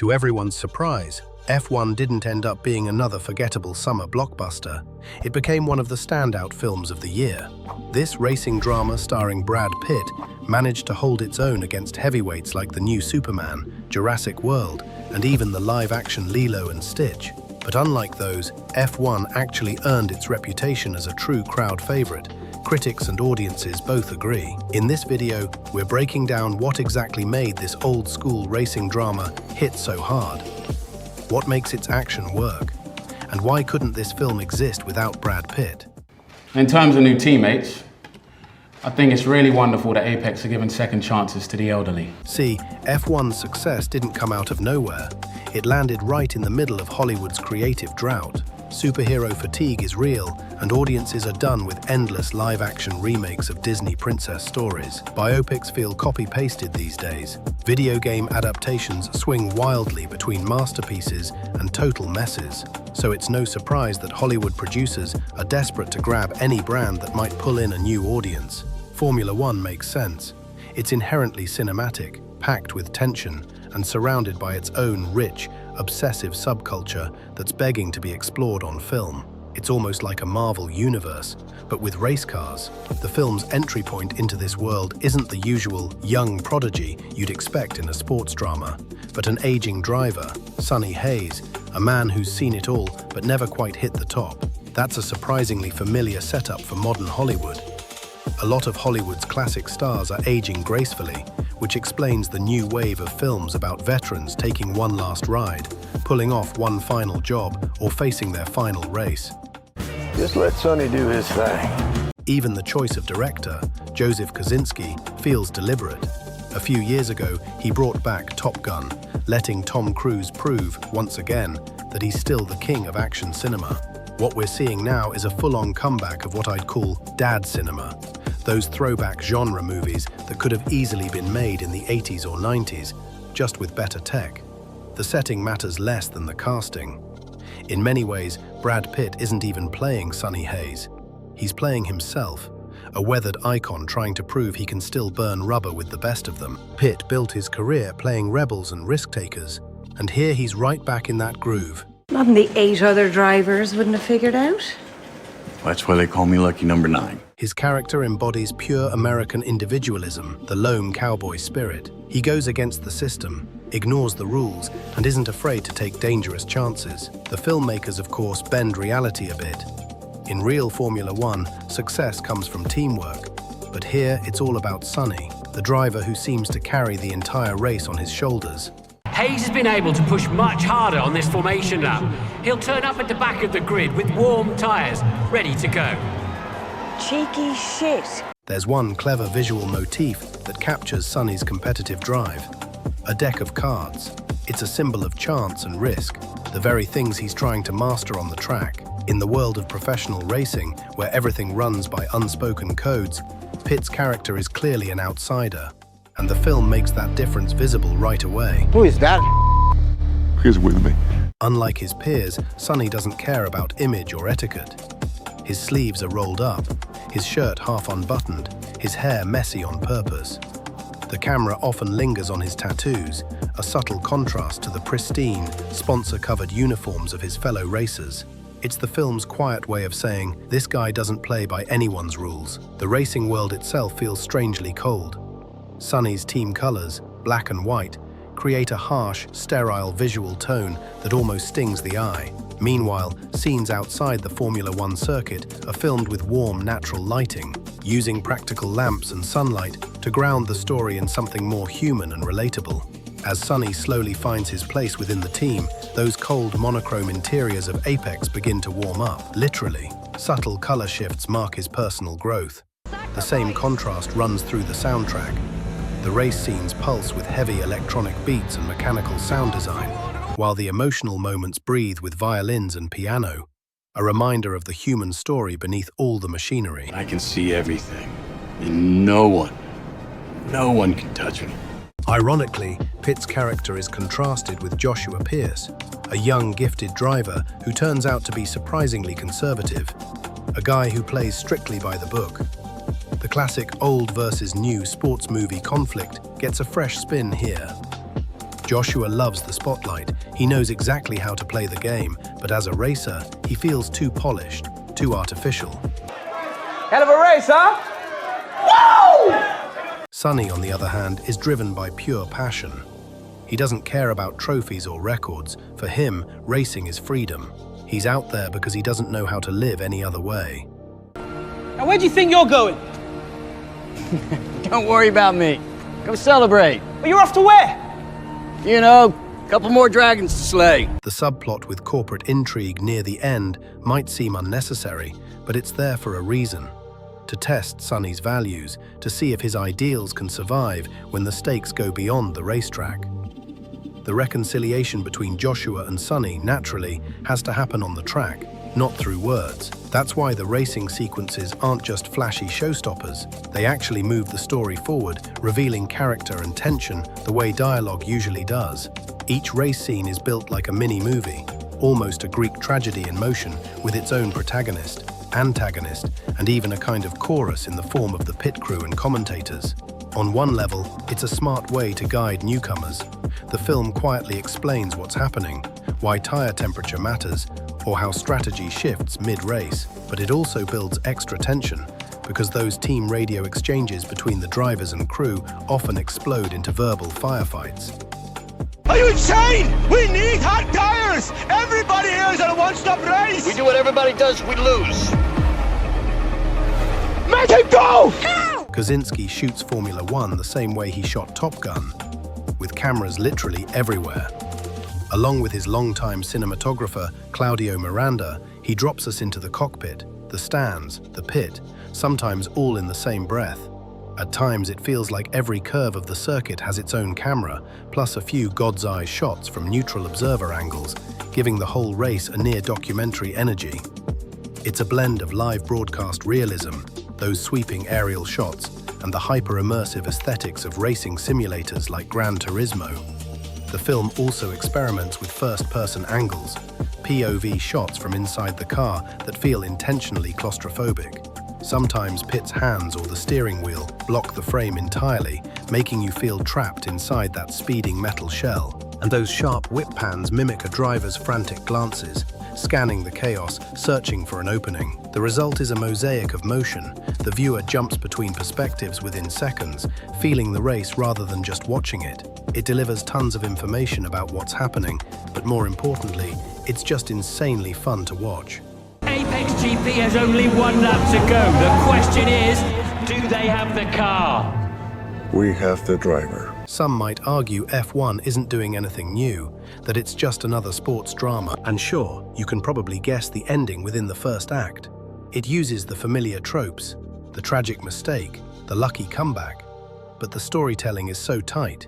To everyone's surprise, F1 didn't end up being another forgettable summer blockbuster. It became one of the standout films of the year. This racing drama starring Brad Pitt managed to hold its own against heavyweights like the new Superman, Jurassic World, and even the live-action Lilo and Stitch. But unlike those, F1 actually earned its reputation as a true crowd favorite. Critics and audiences both agree. In this video, we're breaking down what exactly made this old-school racing drama hit so hard. What makes its action work? And why couldn't this film exist without Brad Pitt? In terms of new teammates, I think it's really wonderful that Apex are giving second chances to the elderly. See, F1's success didn't come out of nowhere. It landed right in the middle of Hollywood's creative drought. Superhero fatigue is real, and audiences are done with endless live-action remakes of Disney princess stories. Biopics feel copy-pasted these days. Video game adaptations swing wildly between masterpieces and total messes. So it's no surprise that Hollywood producers are desperate to grab any brand that might pull in a new audience. Formula One makes sense. It's inherently cinematic, packed with tension, and surrounded by its own rich, obsessive subculture that's begging to be explored on film. It's almost like a Marvel universe, but with race cars. The film's entry point into this world isn't the usual young prodigy you'd expect in a sports drama, but an aging driver, Sonny Hayes, a man who's seen it all but never quite hit the top. That's a surprisingly familiar setup for modern Hollywood. A lot of Hollywood's classic stars are aging gracefully, which explains the new wave of films about veterans taking one last ride, pulling off one final job, or facing their final race. Just let Sonny do his thing. Even the choice of director, Joseph Kosinski, feels deliberate. A few years ago, he brought back Top Gun, letting Tom Cruise prove, once again, that he's still the king of action cinema. What we're seeing now is a full-on comeback of what I'd call dad cinema. Those throwback genre movies that could have easily been made in the 80s or 90s, just with better tech. The setting matters less than the casting. In many ways, Brad Pitt isn't even playing Sonny Hayes. He's playing himself, a weathered icon trying to prove he can still burn rubber with the best of them. Pitt built his career playing rebels and risk-takers, and here he's right back in that groove. Not in the 8 other drivers wouldn't have figured out. That's why they call me Lucky Number 9. His character embodies pure American individualism, the lone cowboy spirit. He goes against the system, ignores the rules, and isn't afraid to take dangerous chances. The filmmakers, of course, bend reality a bit. In real Formula One, success comes from teamwork. But here, it's all about Sonny, the driver who seems to carry the entire race on his shoulders. Hayes has been able to push much harder on this formation lap. He'll turn up at the back of the grid with warm tyres, ready to go. Cheeky shit. There's one clever visual motif that captures Sonny's competitive drive. A deck of cards. It's a symbol of chance and risk, the very things he's trying to master on the track. In the world of professional racing, where everything runs by unspoken codes, Pitt's character is clearly an outsider. And the film makes that difference visible right away. Who is that? He's with me. Unlike his peers, Sonny doesn't care about image or etiquette. His sleeves are rolled up, his shirt half unbuttoned, his hair messy on purpose. The camera often lingers on his tattoos, a subtle contrast to the pristine, sponsor-covered uniforms of his fellow racers. It's the film's quiet way of saying, this guy doesn't play by anyone's rules. The racing world itself feels strangely cold. Sonny's team colors, black and white, create a harsh, sterile visual tone that almost stings the eye. Meanwhile, scenes outside the Formula One circuit are filmed with warm, natural lighting, using practical lamps and sunlight to ground the story in something more human and relatable. As Sonny slowly finds his place within the team, those cold, monochrome interiors of Apex begin to warm up, literally. Subtle color shifts mark his personal growth. The same contrast runs through the soundtrack. The race scenes pulse with heavy electronic beats and mechanical sound design, while the emotional moments breathe with violins and piano, a reminder of the human story beneath all the machinery. I can see everything, and no one can touch me. Ironically, Pitt's character is contrasted with Joshua Pierce, a young, gifted driver who turns out to be surprisingly conservative, a guy who plays strictly by the book. The classic old versus new sports movie conflict gets a fresh spin here. Joshua loves the spotlight. He knows exactly how to play the game, but as a racer, he feels too polished, too artificial. Hell of a race, huh? Woo! Sonny, on the other hand, is driven by pure passion. He doesn't care about trophies or records. For him, racing is freedom. He's out there because he doesn't know how to live any other way. Now where do you think you're going? Don't worry about me. Go celebrate. Well, you're off to where? You know, a couple more dragons to slay. The subplot with corporate intrigue near the end might seem unnecessary, but it's there for a reason. To test Sonny's values, to see if his ideals can survive when the stakes go beyond the racetrack. The reconciliation between Joshua and Sonny, naturally, has to happen on the track, not through words. That's why the racing sequences aren't just flashy showstoppers. They actually move the story forward, revealing character and tension the way dialogue usually does. Each race scene is built like a mini-movie, almost a Greek tragedy in motion, with its own protagonist, antagonist, and even a kind of chorus in the form of the pit crew and commentators. On one level, it's a smart way to guide newcomers. The film quietly explains what's happening, why tire temperature matters, or how strategy shifts mid-race, but it also builds extra tension, because those team radio exchanges between the drivers and crew often explode into verbal firefights. Are you insane? We need hot tires! Everybody here is on a one-stop race! We do what everybody does, we lose. Make it go! Kosinski shoots Formula One the same way he shot Top Gun, with cameras literally everywhere. Along with his longtime cinematographer, Claudio Miranda, he drops us into the cockpit, the stands, the pit, sometimes all in the same breath. At times, it feels like every curve of the circuit has its own camera, plus a few God's eye shots from neutral observer angles, giving the whole race a near-documentary energy. It's a blend of live broadcast realism, those sweeping aerial shots, and the hyper-immersive aesthetics of racing simulators like Gran Turismo. The film also experiments with first-person angles, POV shots from inside the car that feel intentionally claustrophobic. Sometimes Pitt's hands or the steering wheel block the frame entirely, making you feel trapped inside that speeding metal shell. And those sharp whip pans mimic a driver's frantic glances, scanning the chaos, searching for an opening. The result is a mosaic of motion. The viewer jumps between perspectives within seconds, feeling the race rather than just watching it. It delivers tons of information about what's happening, but more importantly, it's just insanely fun to watch. Apex GP has only one lap to go. The question is, do they have the car? We have the driver. Some might argue F1 isn't doing anything new, that it's just another sports drama. And sure, you can probably guess the ending within the first act. It uses the familiar tropes, the tragic mistake, the lucky comeback. But the storytelling is so tight,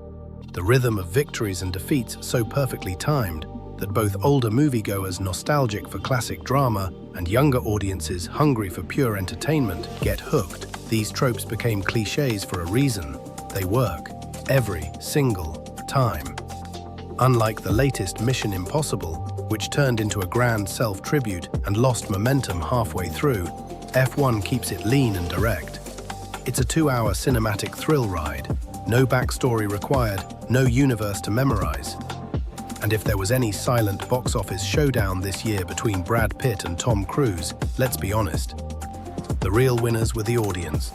the rhythm of victories and defeats so perfectly timed, that both older moviegoers nostalgic for classic drama and younger audiences hungry for pure entertainment get hooked. These tropes became cliches for a reason. They work every single time. Unlike the latest Mission Impossible, which turned into a grand self-tribute and lost momentum halfway through, F1 keeps it lean and direct. It's a 2-hour cinematic thrill ride. No backstory required, no universe to memorize. And if there was any silent box office showdown this year between Brad Pitt and Tom Cruise, let's be honest, the real winners were the audience.